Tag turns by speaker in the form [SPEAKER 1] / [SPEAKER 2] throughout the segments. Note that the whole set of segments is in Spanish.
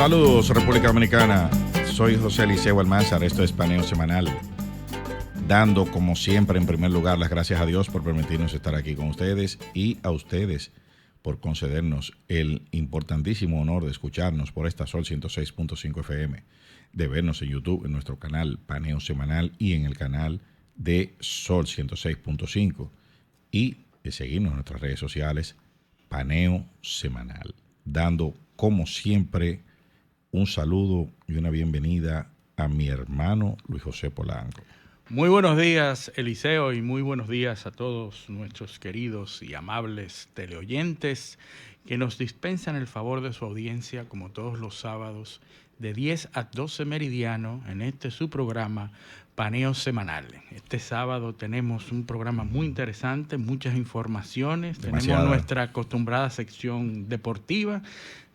[SPEAKER 1] Saludos, República Dominicana. Soy José Eliseo Almanzar. Esto es Paneo Semanal. Dando, como siempre, en primer lugar, las gracias a Dios por permitirnos estar aquí con ustedes y a ustedes por concedernos el importantísimo honor de escucharnos por esta Sol 106.5 FM, de vernos en YouTube, en nuestro canal Paneo Semanal y en el canal de Sol 106.5 y de seguirnos en nuestras redes sociales Paneo Semanal. Dando, como siempre, un saludo y una bienvenida a mi hermano Luis José Polanco.
[SPEAKER 2] Muy buenos días, Eliseo, y muy buenos días a todos nuestros queridos y amables teleoyentes que nos dispensan el favor de su audiencia, como todos los sábados, de 10 a 12 meridiano, en su programa Paneo Semanal. Este sábado tenemos un programa muy interesante, muchas informaciones, tenemos nuestra acostumbrada sección deportiva,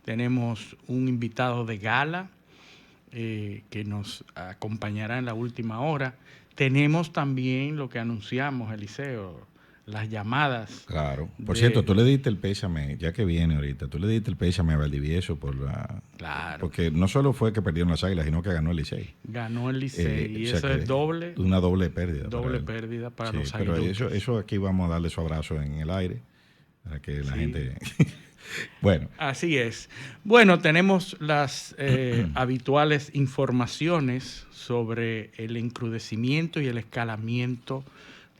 [SPEAKER 2] tenemos un invitado de gala que nos acompañará en la última hora. Tenemos también lo que anunciamos, Eliseo, las llamadas.
[SPEAKER 1] Claro. Por cierto, tú le diste el pésame, ya que viene ahorita, tú le diste el pésame a Valdivieso por la...
[SPEAKER 2] Claro.
[SPEAKER 1] Porque no solo fue que perdieron las Águilas, sino que ganó el Licey.
[SPEAKER 2] Ganó el Licey y eso es
[SPEAKER 1] doble. Una doble pérdida.
[SPEAKER 2] Doble pérdida para los
[SPEAKER 1] Pero
[SPEAKER 2] aguiluchos.
[SPEAKER 1] eso aquí vamos a darle su abrazo en el aire para que la gente...
[SPEAKER 2] Bueno. Así es. Bueno, tenemos las habituales informaciones sobre el encrudecimiento y el escalamiento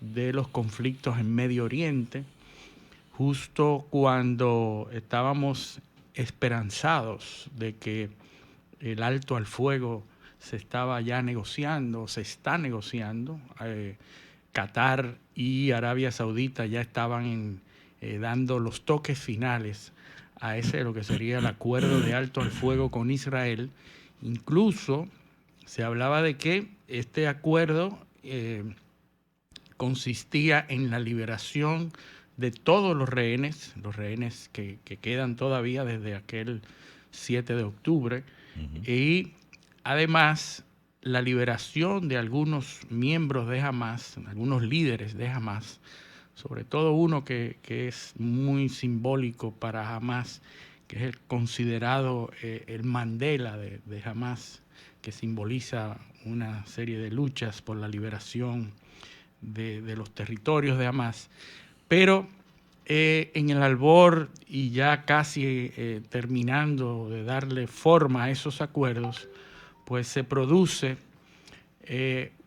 [SPEAKER 2] de los conflictos en Medio Oriente, justo cuando estábamos esperanzados de que el alto al fuego se estaba ya negociando, se está negociando. Qatar y Arabia Saudita ya estaban dando los toques finales a lo que sería el acuerdo de alto al fuego con Israel. Incluso se hablaba de que este acuerdo consistía en la liberación de todos los rehenes que quedan todavía desde aquel 7 de octubre, y además la liberación de algunos miembros de Hamas, algunos líderes de Hamas, sobre todo uno que es muy simbólico para Hamas, que es el considerado el Mandela de Hamas, que simboliza una serie de luchas por la liberación de los territorios de Hamas. Pero en el albor y ya casi terminando de darle forma a esos acuerdos, pues se produce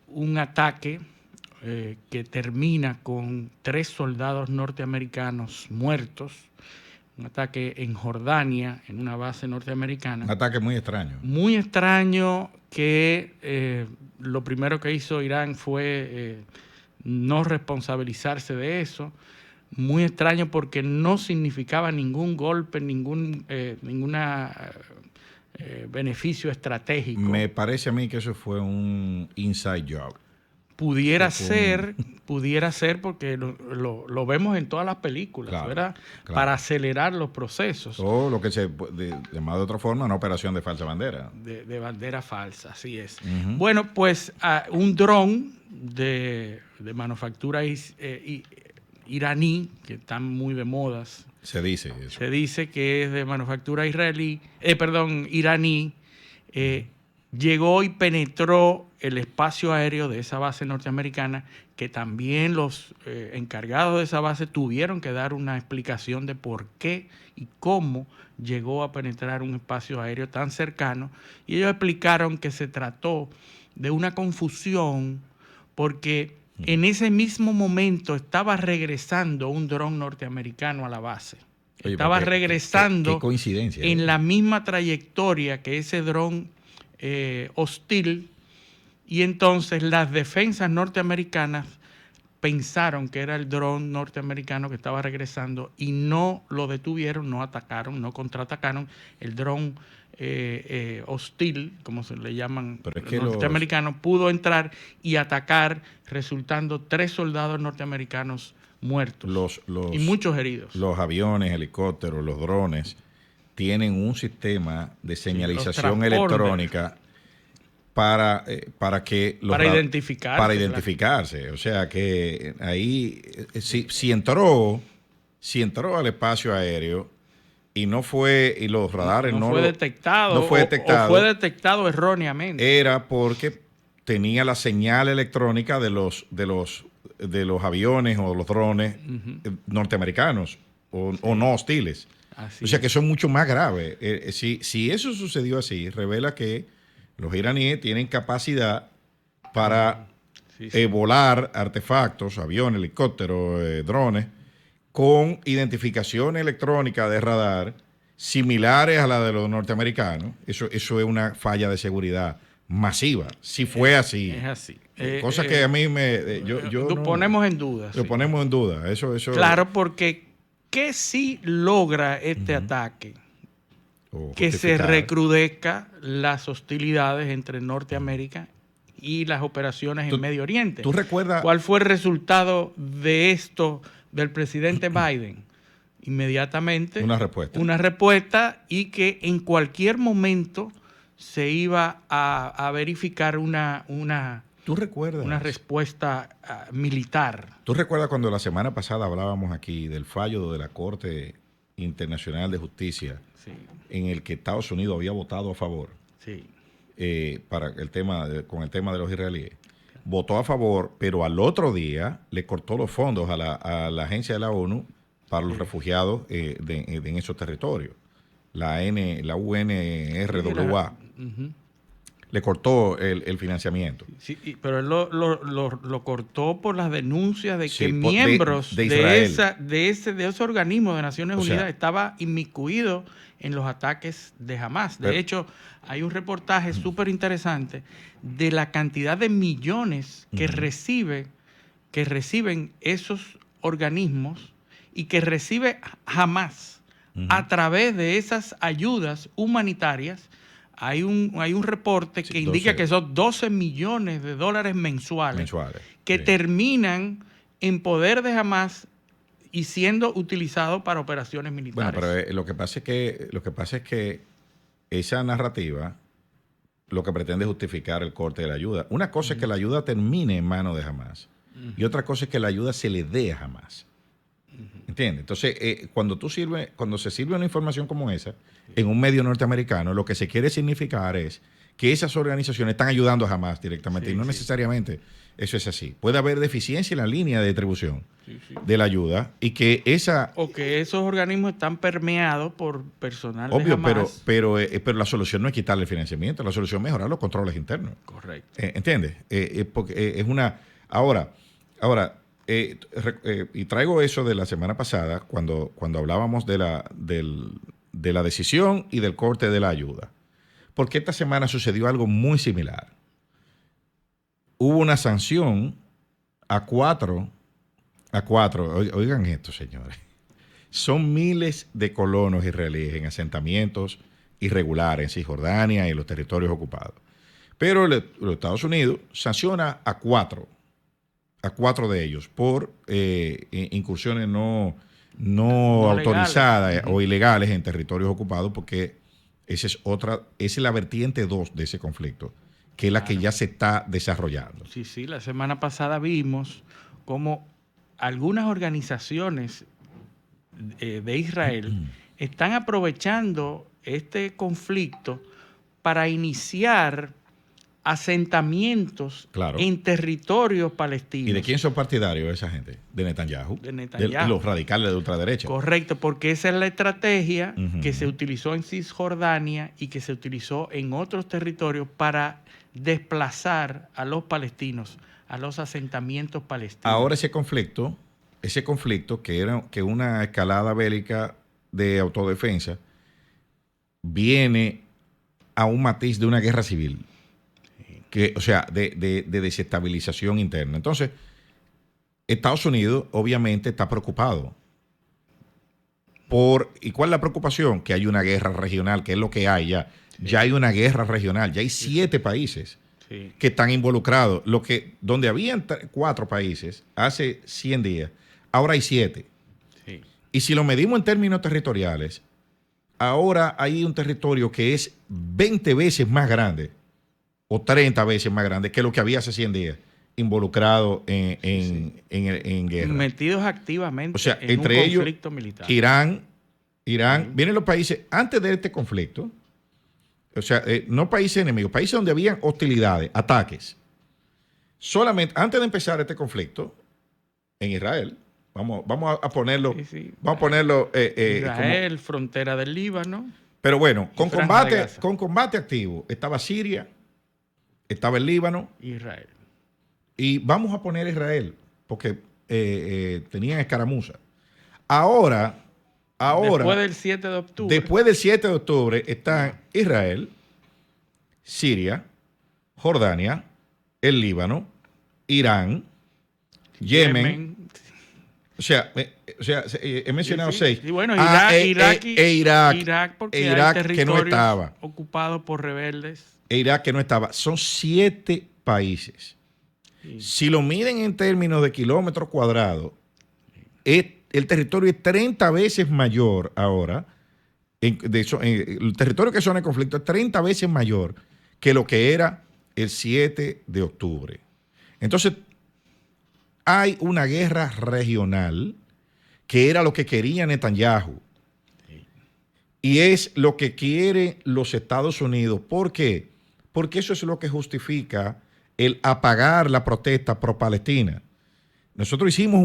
[SPEAKER 2] un ataque que termina con 3 soldados norteamericanos muertos, un ataque en Jordania, en una base norteamericana.
[SPEAKER 1] Un ataque muy extraño.
[SPEAKER 2] Muy extraño, que lo primero que hizo Irán fue no responsabilizarse de eso. Muy extraño porque no significaba ningún golpe, ningún beneficio estratégico.
[SPEAKER 1] Me parece a mí que eso fue un inside job.
[SPEAKER 2] Pudiera ser porque lo vemos en todas las películas, claro, ¿verdad? Claro. Para acelerar los procesos.
[SPEAKER 1] O lo que se llama de otra forma, una operación de falsa bandera.
[SPEAKER 2] De bandera falsa, así es. Bueno, pues un dron de manufactura iraní, que están muy de modas.
[SPEAKER 1] Se dice eso.
[SPEAKER 2] Se dice que es de manufactura iraní. Llegó y penetró el espacio aéreo de esa base norteamericana, que también los encargados de esa base tuvieron que dar una explicación de por qué y cómo llegó a penetrar un espacio aéreo tan cercano. Y ellos explicaron que se trató de una confusión porque en ese mismo momento estaba regresando un dron norteamericano a la base.
[SPEAKER 1] Oye,
[SPEAKER 2] estaba regresando
[SPEAKER 1] qué coincidencia,
[SPEAKER 2] en la misma trayectoria que ese dron hostil, y entonces las defensas norteamericanas pensaron que era el dron norteamericano que estaba regresando y no lo detuvieron, no atacaron, no contraatacaron. El dron hostil, como se le llaman, norteamericano, pudo entrar y atacar, resultando 3 soldados norteamericanos muertos y muchos heridos.
[SPEAKER 1] Los aviones, helicópteros, los drones tienen un sistema de señalización electrónica para identificarse. O sea que ahí, si entró al espacio aéreo, y no fue, y los radares
[SPEAKER 2] no fue detectado,
[SPEAKER 1] no fue detectado,
[SPEAKER 2] o fue detectado erróneamente.
[SPEAKER 1] era porque tenía la señal electrónica de los aviones o los drones norteamericanos o no hostiles.
[SPEAKER 2] Así
[SPEAKER 1] o sea que
[SPEAKER 2] es.
[SPEAKER 1] eso es mucho más grave. Si eso sucedió así, revela que los iraníes tienen capacidad para volar artefactos, aviones, helicópteros, drones, con identificación electrónica de radar similares a la de los norteamericanos. Eso es una falla de seguridad masiva. Si fue así.
[SPEAKER 2] Es así.
[SPEAKER 1] Cosa que a mí yo
[SPEAKER 2] lo
[SPEAKER 1] no,
[SPEAKER 2] ponemos en duda.
[SPEAKER 1] lo
[SPEAKER 2] Sí.
[SPEAKER 1] ponemos en duda. Eso.
[SPEAKER 2] Claro, porque ¿qué sí logra este ataque? Que se recrudezca las hostilidades entre Norteamérica y las operaciones en Medio Oriente.
[SPEAKER 1] ¿Tú recuerdas
[SPEAKER 2] cuál fue el resultado de esto del presidente Biden? Inmediatamente una respuesta y que en cualquier momento se iba a verificar una respuesta militar.
[SPEAKER 1] ¿Tú recuerdas cuando la semana pasada hablábamos aquí del fallo de la Corte Internacional de Justicia, en el que Estados Unidos había votado a favor para con el tema de los israelíes? Votó a favor, pero al otro día le cortó los fondos a la agencia de la ONU para los refugiados en esos territorios. La UNRWA. Le cortó el financiamiento.
[SPEAKER 2] Sí, pero él lo cortó por las denuncias de que miembros de ese organismo de Naciones Unidas estaba inmiscuido en los ataques de Hamas. De hecho, hay un reportaje súper interesante de la cantidad de millones que reciben esos organismos y que recibe Hamas a través de esas ayudas humanitarias. Hay un reporte que indica que son 12 millones de dólares mensuales que terminan en poder de Hamas y siendo utilizados para operaciones militares.
[SPEAKER 1] Bueno, pero lo que pasa es que esa narrativa lo que pretende es justificar el corte de la ayuda. Una cosa es que la ayuda termine en manos de Hamas y otra cosa es que la ayuda se le dé a Hamas. ¿Entiendes? Entonces, cuando se sirve una información como esa en un medio norteamericano, lo que se quiere significar es que esas organizaciones están ayudando a Hamas directamente y no necesariamente eso es así. Puede haber deficiencia en la línea de distribución de la ayuda y que
[SPEAKER 2] o que esos organismos están permeados por personal
[SPEAKER 1] de
[SPEAKER 2] Hamas.
[SPEAKER 1] Pero la solución no es quitarle el financiamiento, la solución es mejorar los controles internos.
[SPEAKER 2] Correcto.
[SPEAKER 1] ¿Entiendes? Porque es una... Ahora, y traigo eso de la semana pasada cuando hablábamos de la decisión y del corte de la ayuda. Porque esta semana sucedió algo muy similar. Hubo una sanción a cuatro, oigan esto, señores. Son miles de colonos israelíes en asentamientos irregulares en Cisjordania y en los territorios ocupados. Pero los Estados Unidos sanciona a cuatro de ellos por incursiones no autorizadas o ilegales en territorios ocupados, porque esa es la vertiente 2 de ese conflicto, que es la que ya se está desarrollando.
[SPEAKER 2] Sí, la semana pasada vimos cómo algunas organizaciones de Israel están aprovechando este conflicto para iniciar asentamientos en territorios palestinos.
[SPEAKER 1] ¿Y de quién son partidarios esa gente? De Netanyahu. De los radicales de ultraderecha.
[SPEAKER 2] Correcto, porque esa es la estrategia que se utilizó en Cisjordania y que se utilizó en otros territorios para desplazar a los palestinos a los asentamientos palestinos.
[SPEAKER 1] Ahora ese conflicto que era una escalada bélica de autodefensa viene a un matiz de una guerra civil. De desestabilización interna. Entonces, Estados Unidos obviamente está preocupado ¿y cuál es la preocupación? Que hay una guerra regional, que es lo que hay ya. Ya hay una guerra regional, ya hay 7 países que están involucrados. Donde habían 4 países hace 100 días, ahora hay 7. Y si lo medimos en términos territoriales, ahora hay un territorio que es 20 veces más grande o 30 veces más grande que lo que había hace 100 días, involucrado en guerra.
[SPEAKER 2] Metidos activamente
[SPEAKER 1] entre
[SPEAKER 2] un conflicto militar.
[SPEAKER 1] Irán, Irán, vienen los países antes de este conflicto, o sea, no países enemigos, países donde habían hostilidades, ataques. Solamente antes de empezar este conflicto en Israel, vamos a ponerlo, vamos a ponerlo
[SPEAKER 2] Israel, frontera del Líbano.
[SPEAKER 1] Pero bueno, con combate activo estaba Siria, estaba el Líbano,
[SPEAKER 2] Israel.
[SPEAKER 1] Y vamos a poner Israel, porque tenían escaramuza. Ahora,
[SPEAKER 2] después del 7 de octubre.
[SPEAKER 1] Después del 7 de octubre están Israel, Siria, Jordania, el Líbano, Irán, Yemen. O sea, he mencionado 6.
[SPEAKER 2] Y bueno,
[SPEAKER 1] Irak,
[SPEAKER 2] porque
[SPEAKER 1] Irak
[SPEAKER 2] hay
[SPEAKER 1] que no estaba.
[SPEAKER 2] Ocupado por rebeldes.
[SPEAKER 1] Irak que no estaba. Son 7 países. Sí. Si lo miden en términos de kilómetros cuadrados, el territorio es 30 veces mayor ahora. El territorio que son en conflicto es 30 veces mayor que lo que era el 7 de octubre. Entonces, hay una guerra regional que era lo que quería Netanyahu. Sí. Y es lo que quieren los Estados Unidos. ¿Por qué? Porque eso es lo que justifica el apagar la protesta pro-palestina. Nosotros hicimos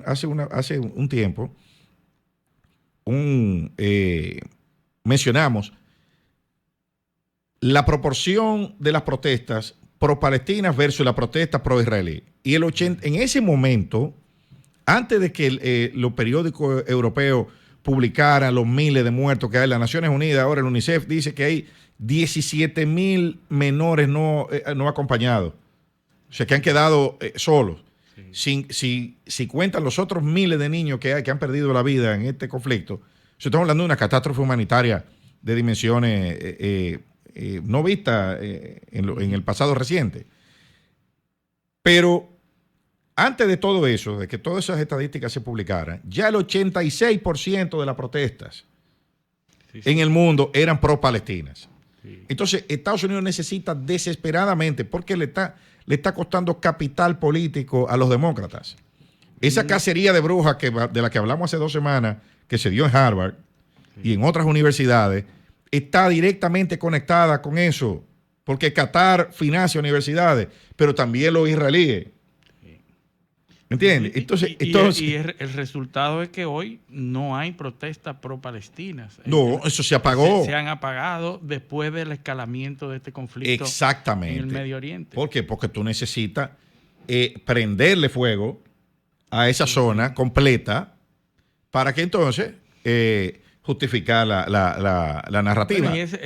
[SPEAKER 1] hace un tiempo, mencionamos la proporción de las protestas pro-palestinas versus la protesta pro-israelí. Y en ese momento, antes de que los periódicos europeos publicaran los miles de muertos que hay, las Naciones Unidas, ahora el UNICEF dice que hay 17,000 menores no acompañados, o sea, que han quedado solos. Sí. Si cuentan los otros miles de niños que hay que han perdido la vida en este conflicto, estamos hablando de una catástrofe humanitaria de dimensiones no vistas en el pasado reciente. Pero antes de todo eso, de que todas esas estadísticas se publicaran, ya el 86% de las protestas en el mundo eran pro-palestinas. Sí. Entonces, Estados Unidos necesita desesperadamente, porque le está costando capital político a los demócratas. Esa cacería de brujas de la que hablamos hace 2 semanas, que se dio en Harvard y en otras universidades, está directamente conectada con eso, porque Qatar financia universidades, pero también los israelíes. ¿Entiendes? Entonces,
[SPEAKER 2] y el resultado es que hoy no hay protestas pro-palestinas.
[SPEAKER 1] No, eso se apagó.
[SPEAKER 2] Se han apagado después del escalamiento de este conflicto.
[SPEAKER 1] Exactamente.
[SPEAKER 2] En el Medio Oriente.
[SPEAKER 1] ¿Por qué? Porque tú necesitas prenderle fuego a esa zona completa para que entonces justificar la narrativa.
[SPEAKER 2] Bueno, y es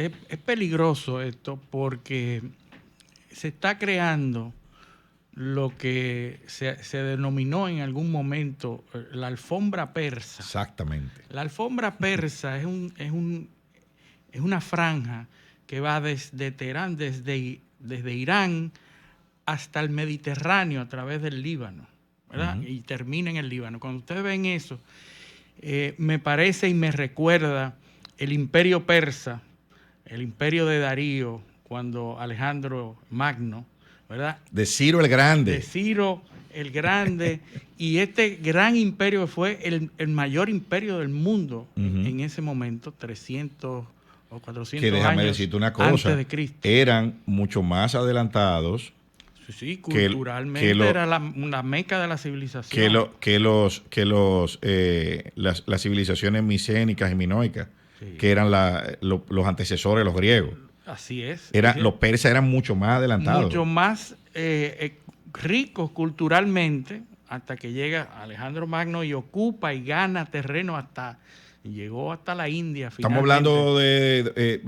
[SPEAKER 2] peligroso esto porque se está creando lo que se denominó en algún momento la alfombra persa.
[SPEAKER 1] Exactamente.
[SPEAKER 2] La alfombra persa es una franja que va desde Teherán, desde Irán hasta el Mediterráneo a través del Líbano, ¿verdad? Y termina en el Líbano. Cuando ustedes ven eso, me parece y me recuerda el imperio persa, el imperio de Darío, cuando Alejandro Magno, ¿verdad?
[SPEAKER 1] De Ciro el Grande.
[SPEAKER 2] De Ciro el Grande. Y este gran imperio fue el mayor imperio del mundo en ese momento, 300 o 400
[SPEAKER 1] que déjame
[SPEAKER 2] años
[SPEAKER 1] decirte una cosa,
[SPEAKER 2] antes de Cristo.
[SPEAKER 1] Eran mucho más adelantados.
[SPEAKER 2] Sí, culturalmente era la meca de la civilización.
[SPEAKER 1] Las civilizaciones micénicas y minoicas, que eran los antecesores de los griegos.
[SPEAKER 2] Así es.
[SPEAKER 1] Los persas eran mucho más adelantados.
[SPEAKER 2] Mucho más ricos culturalmente, hasta que llega Alejandro Magno y ocupa y gana terreno llegó hasta la India.
[SPEAKER 1] Estamos hablando de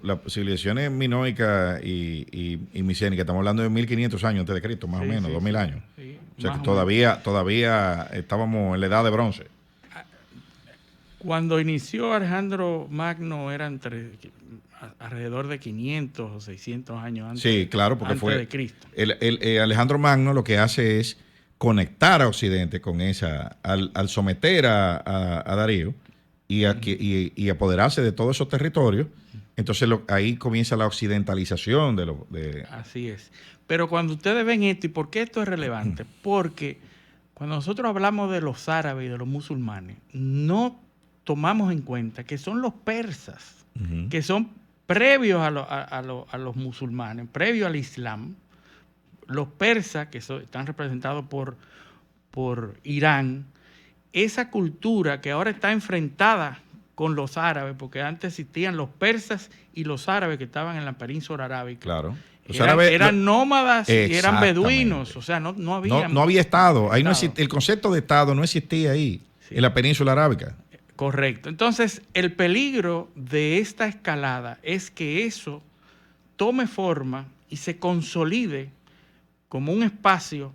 [SPEAKER 1] las civilizaciones minoicas y micénicas. Estamos hablando de 1500 años antes de Cristo, más o menos, 2000 años. Sí, o sea que todavía estábamos en la edad de bronce.
[SPEAKER 2] Cuando inició Alejandro Magno eran alrededor de 500 o 600 años antes,
[SPEAKER 1] de
[SPEAKER 2] Cristo.
[SPEAKER 1] Alejandro Magno lo que hace es conectar a Occidente con al someter a Darío y apoderarse de todos esos territorios. Entonces ahí comienza la occidentalización
[SPEAKER 2] Así es. Pero cuando ustedes ven esto, ¿y por qué esto es relevante? Porque cuando nosotros hablamos de los árabes y de los musulmanes, no tomamos en cuenta que son los persas, que son previos a los musulmanes, previos al Islam. Los persas, que están representados por Irán, esa cultura que ahora está enfrentada con los árabes, porque antes existían los persas y los árabes que estaban en la península arábica.
[SPEAKER 1] Claro.
[SPEAKER 2] Eran nómadas y eran beduinos, o sea, no
[SPEAKER 1] había Estado. Ahí no existía, el concepto de Estado no existía ahí, en la península arábica.
[SPEAKER 2] Correcto. Entonces, el peligro de esta escalada es que eso tome forma y se consolide como un espacio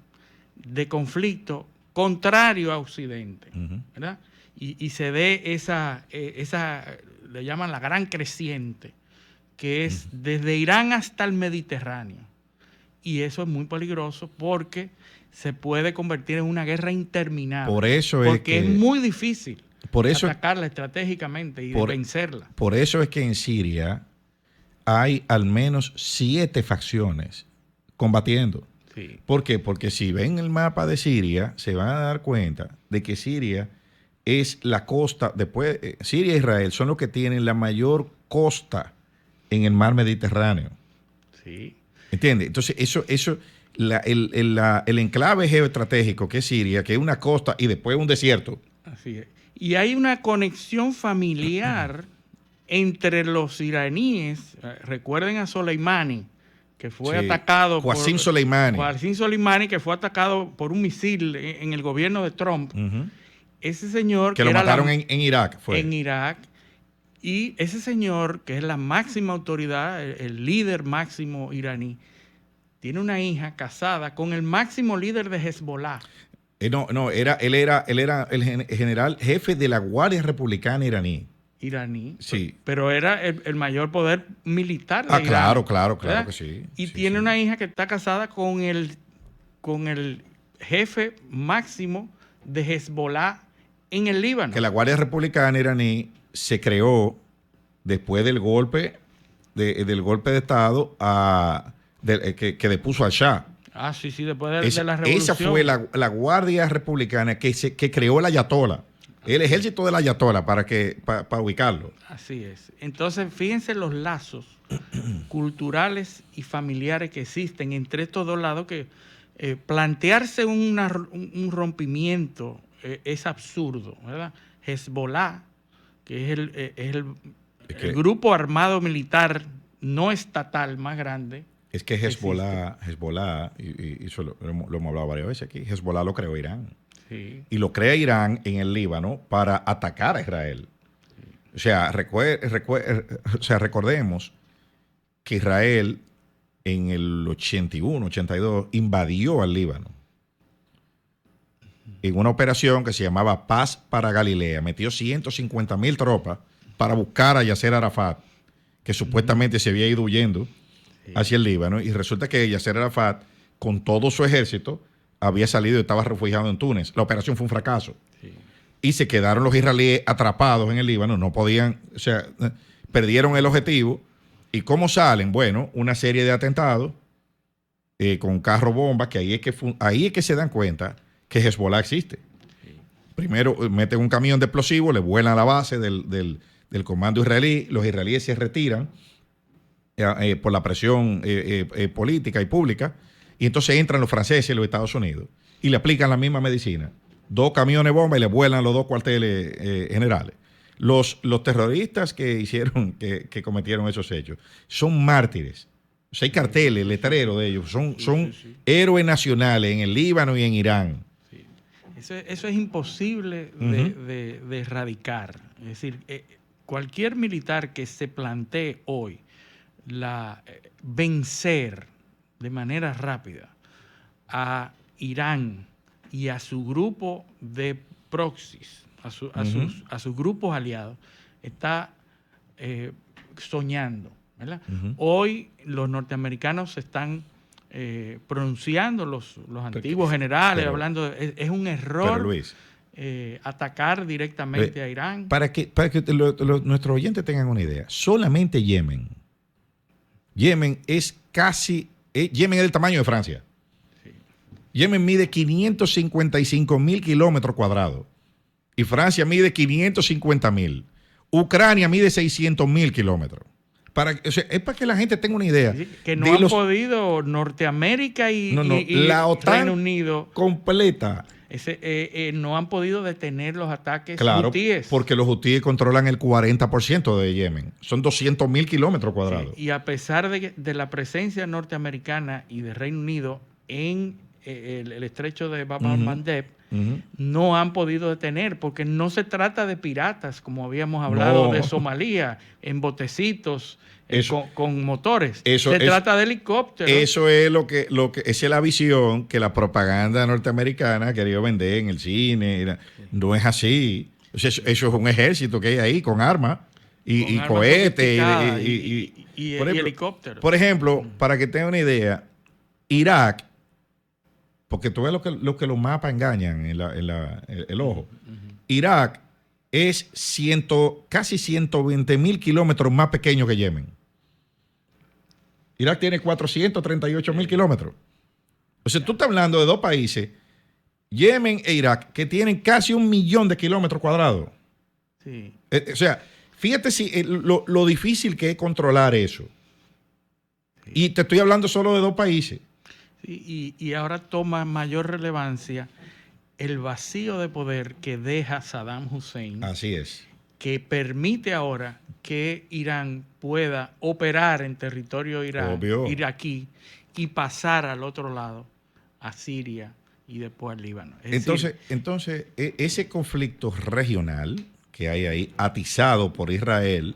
[SPEAKER 2] de conflicto contrario a Occidente, ¿verdad? Y se dé esa, le llaman la gran creciente, que es desde Irán hasta el Mediterráneo. Y eso es muy peligroso porque se puede convertir en una guerra interminable. Porque es muy difícil atacarla estratégicamente y vencerla.
[SPEAKER 1] Por eso es que en Siria hay al menos 7 facciones combatiendo.
[SPEAKER 2] Sí.
[SPEAKER 1] ¿Por qué? Porque si ven el mapa de Siria, se van a dar cuenta de que Siria es la costa, después Siria e Israel son los que tienen la mayor costa en el mar Mediterráneo.
[SPEAKER 2] Sí.
[SPEAKER 1] ¿Entiendes? Entonces, el enclave geoestratégico que es Siria, que es una costa y después un desierto.
[SPEAKER 2] Así es. Y hay una conexión familiar entre los iraníes. Recuerden a Soleimani, que fue atacado
[SPEAKER 1] Qasem
[SPEAKER 2] Soleimani, que fue atacado por un misil en el gobierno de Trump. Ese señor
[SPEAKER 1] que lo mataron en Irak.
[SPEAKER 2] En Irak. Y ese señor, que es la máxima autoridad, el líder máximo iraní, tiene una hija casada con el máximo líder de Hezbollah.
[SPEAKER 1] Él era el general jefe de la Guardia Republicana iraní. Sí.
[SPEAKER 2] Pero era el mayor poder militar de
[SPEAKER 1] Irán. Claro
[SPEAKER 2] ¿verdad?
[SPEAKER 1] Que sí.
[SPEAKER 2] Y tiene una hija que está casada con el jefe máximo de Hezbollah en el Líbano.
[SPEAKER 1] Que la Guardia Republicana iraní se creó después del golpe de Estado que depuso al Shah.
[SPEAKER 2] Sí, después de la revolución.
[SPEAKER 1] Esa fue la Guardia Republicana que creó el Ayatollah. El ejército del Ayatollah, para ubicarlo.
[SPEAKER 2] Así es. Entonces, fíjense los lazos culturales y familiares que existen entre estos dos lados, que plantearse un rompimiento es absurdo, ¿verdad? Hezbollah, que es el grupo armado militar no estatal más grande.
[SPEAKER 1] Es que Hezbollah, y eso lo hemos hablado varias veces aquí, Hezbollah lo creó Irán.
[SPEAKER 2] Sí.
[SPEAKER 1] Y lo crea Irán en el Líbano para atacar a Israel. Sí. O sea, recordemos que Israel en el 81, 82 invadió al Líbano en una operación que se llamaba Paz para Galilea. Metió 150,000 tropas para buscar a Yasser Arafat, que supuestamente se había ido huyendo hacia el Líbano, y resulta que Yasser Arafat, con todo su ejército, había salido y estaba refugiado en Túnez. La operación fue un fracaso. Sí. Y se quedaron los israelíes atrapados en el Líbano, no podían, o sea, perdieron el objetivo. ¿Y cómo salen? Bueno, una serie de atentados con carro bombas, que ahí es que se dan cuenta que Hezbollah existe. Sí. Primero meten un camión de explosivos, le vuelan a la base del comando israelí, los israelíes se retiran por la presión política y pública, y entonces entran los franceses y los Estados Unidos y le aplican la misma medicina. 2 camiones bomba y le vuelan los 2 cuarteles generales. Los terroristas que cometieron esos hechos son mártires. O sea, hay carteles, letreros de ellos. Son héroes nacionales en el Líbano y en Irán.
[SPEAKER 2] Sí. Eso es imposible de erradicar. Es decir, cualquier militar que se plantee hoy vencer de manera rápida a Irán y a su grupo de proxies, a sus grupos aliados, está soñando, ¿verdad? Hoy los norteamericanos están pronunciando, los antiguos generales, hablando es un error,
[SPEAKER 1] Luis,
[SPEAKER 2] atacar directamente a Irán.
[SPEAKER 1] Para que nuestros oyentes tengan una idea, solamente Yemen es Yemen es del tamaño de Francia. Sí. Yemen mide 555.000 kilómetros cuadrados. Y Francia mide 550.000. Ucrania mide 600.000 kilómetros. O sea, es para que la gente tenga una idea.
[SPEAKER 2] Sí, que no han podido Norteamérica y
[SPEAKER 1] la OTAN
[SPEAKER 2] Reino Unido
[SPEAKER 1] completa.
[SPEAKER 2] No han podido detener los ataques
[SPEAKER 1] hutíes. Porque los hutíes controlan el 40% de Yemen. Son 200.000 kilómetros cuadrados.
[SPEAKER 2] Sí, y a pesar de la presencia norteamericana y de Reino Unido en el estrecho de Bab el-Mandeb, no han podido detener, porque no se trata de piratas, como habíamos hablado de Somalia, en botecitos con motores. Se trata de helicópteros.
[SPEAKER 1] Eso es esa es la visión que la propaganda norteamericana ha querido vender en el cine. No es así. O sea, eso es un ejército que hay ahí con armas y cohetes
[SPEAKER 2] y helicópteros.
[SPEAKER 1] Por ejemplo, para que tengan una idea, Irak, porque tú ves lo que los mapas engañan el ojo. Irak es casi 120.000 kilómetros más pequeño que Yemen. Irak tiene 438.000 kilómetros. O sea, tú estás hablando de dos países, Yemen e Irak, que tienen casi 1 millón de kilómetros cuadrados.
[SPEAKER 2] Sí.
[SPEAKER 1] O sea, fíjate lo difícil que es controlar eso. Sí. Y te estoy hablando solo de dos países.
[SPEAKER 2] Y ahora toma mayor relevancia el vacío de poder que deja Saddam Hussein.
[SPEAKER 1] Así es.
[SPEAKER 2] Que permite ahora que Irán pueda operar en territorio iraquí y pasar al otro lado, a Siria y después al Líbano.
[SPEAKER 1] Entonces, ese conflicto regional que hay ahí, atizado por Israel,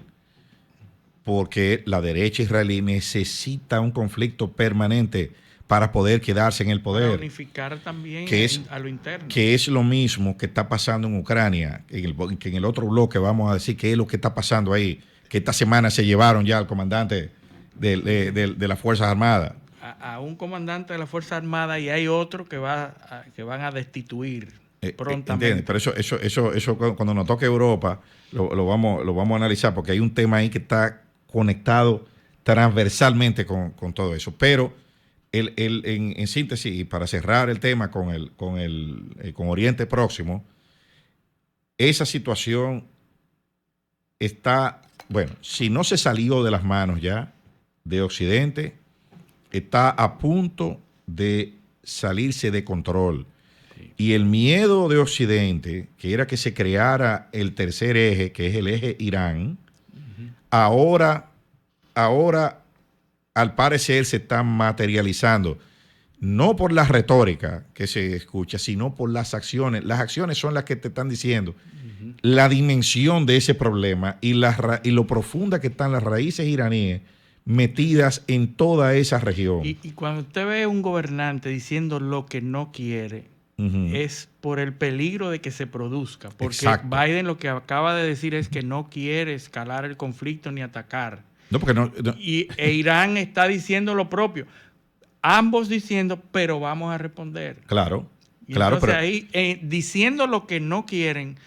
[SPEAKER 1] porque la derecha israelí necesita un conflicto permanente para poder quedarse en el poder.
[SPEAKER 2] Para unificar también a lo interno.
[SPEAKER 1] Que es lo mismo que está pasando en Ucrania, que en el otro bloque vamos a decir qué es lo que está pasando ahí, que esta semana se llevaron ya al comandante de las Fuerzas Armadas.
[SPEAKER 2] A un comandante de las Fuerzas Armadas, y hay otro que van a destituir prontamente.
[SPEAKER 1] Pero eso cuando nos toque Europa lo vamos a analizar, porque hay un tema ahí que está conectado transversalmente con todo eso. Pero en síntesis, y para cerrar el tema con Oriente Próximo, esa situación está, bueno, si no se salió de las manos ya de Occidente, está a punto de salirse de control. Sí. Y el miedo de Occidente, que era que se creara el tercer eje, que es el eje Irán, ahora al parecer se está materializando, no por la retórica que se escucha, sino por las acciones. Las acciones son las que te están diciendo la dimensión de ese problema y lo profunda que están las raíces iraníes metidas en toda esa región.
[SPEAKER 2] Y cuando usted ve a un gobernante diciendo lo que no quiere, es por el peligro de que se produzca. Porque exacto. Biden lo que acaba de decir es que no quiere escalar el conflicto ni atacar.
[SPEAKER 1] No, porque no.
[SPEAKER 2] E Irán está diciendo lo propio. Ambos diciendo, pero vamos a responder.
[SPEAKER 1] Claro.
[SPEAKER 2] Entonces pero ahí, diciendo lo que no quieren,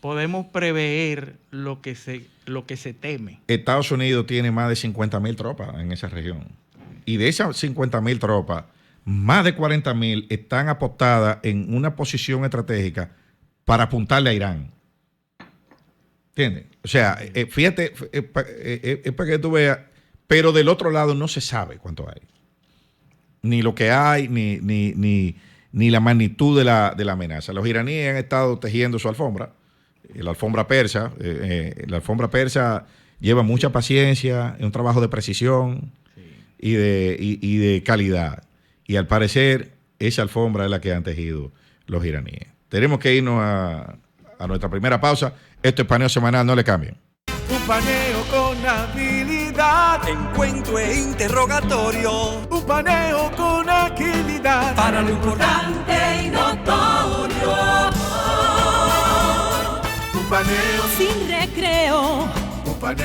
[SPEAKER 2] podemos prever lo que se teme.
[SPEAKER 1] Estados Unidos tiene más de 50.000 tropas en esa región. Y de esas 50.000 tropas, más de 40.000 están apostadas en una posición estratégica para apuntarle a Irán. ¿Entiendes? O sea, fíjate, es para que tú veas, pero del otro lado no se sabe cuánto hay. Ni lo que hay, ni la magnitud de la amenaza. Los iraníes han estado tejiendo su alfombra, la alfombra persa. La alfombra persa lleva mucha paciencia, es un trabajo de precisión y de calidad. Y al parecer, esa alfombra es la que han tejido los iraníes. Tenemos que irnos a nuestra primera pausa. Esto es Paneo Semanal, no le cambien.
[SPEAKER 3] Un paneo con habilidad, encuentro e interrogatorio. Un paneo con agilidad, para lo importante y notorio. Un paneo
[SPEAKER 4] sin recreo,